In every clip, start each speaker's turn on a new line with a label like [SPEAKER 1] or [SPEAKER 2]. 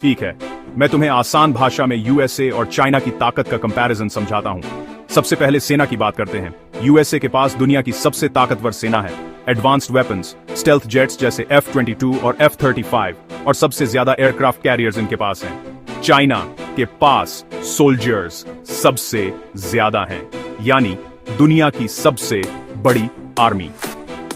[SPEAKER 1] ठीक है, मैं तुम्हें आसान भाषा में यूएसए और चाइना की ताकत का कंपैरिजन समझाता हूं। सबसे पहले सेना की बात करते हैं। यूएसए के पास दुनिया की सबसे ताकतवर सेना है। एडवांस्ड वेपन्स, स्टेल्थ जेट्स जैसे F-22 और F-35 और सबसे ज्यादा एयरक्राफ्ट कैरियर्स इनके पास हैं। चाइना के पास सोल्जर्स सबसे ज्यादा हैं, यानी दुनिया की सबसे बड़ी आर्मी।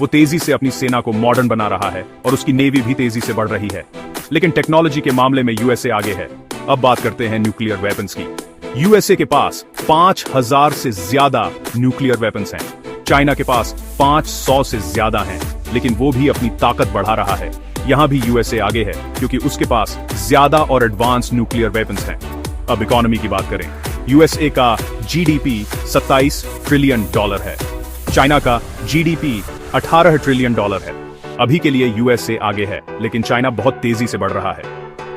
[SPEAKER 1] वो तेजी से अपनी सेना को मॉडर्न बना रहा है और उसकी नेवी भी तेजी से बढ़ रही है। लेकिन टेक्नोलॉजी के मामले में यूएसए आगे है। अब बात करते हैं न्यूक्लियर वेपन्स की। यूएसए के पास 5000 से ज्यादा न्यूक्लियर वेपन्स हैं। चाइना के पास 500 से ज्यादा हैं, लेकिन वो भी अपनी ताकत बढ़ा रहा है। यहां भी यूएसए आगे है क्योंकि उसके पास ज्यादा और एडवांस न्यूक्लियर वेपन्स हैं। अब इकोनॉमी की बात करें। यूएसए का जीडीपी $27 ट्रिलियन है। चाइना का जीडीपी $18 ट्रिलियन है। अभी के लिए यूएसए आगे है, लेकिन चाइना बहुत तेजी से बढ़ रहा है।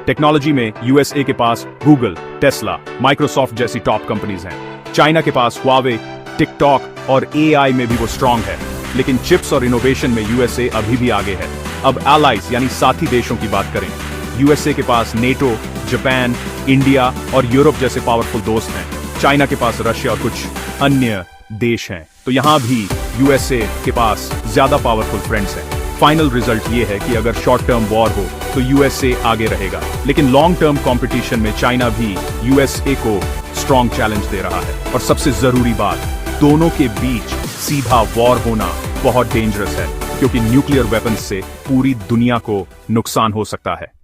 [SPEAKER 1] टेक्नोलॉजी में यूएसए के पास गूगल, टेस्ला, माइक्रोसॉफ्ट जैसी टॉप कंपनीज हैं। चाइना के पास हुआवे, टिकटॉक और एआई में भी वो स्ट्रांग है, लेकिन चिप्स और इनोवेशन में यूएसए अभी भी आगे है। अब एलाइज यानी साथी देशों की बात करें। यूएसए के पास नेटो, जापान, इंडिया और यूरोप जैसे पावरफुल दोस्त हैं। चाइना के पास रशिया और कुछ अन्य देश हैं। तो यहां भी यूएसए के पास ज्यादा पावरफुल फ्रेंड्स हैं। फाइनल रिजल्ट ये है कि अगर शॉर्ट टर्म वॉर हो तो यूएसए आगे रहेगा, लेकिन लॉन्ग टर्म कंपटीशन में चाइना भी यूएसए को स्ट्रॉन्ग चैलेंज दे रहा है। और सबसे जरूरी बात, दोनों के बीच सीधा वॉर होना बहुत डेंजरस है, क्योंकि न्यूक्लियर वेपन्स से पूरी दुनिया को नुकसान हो सकता है।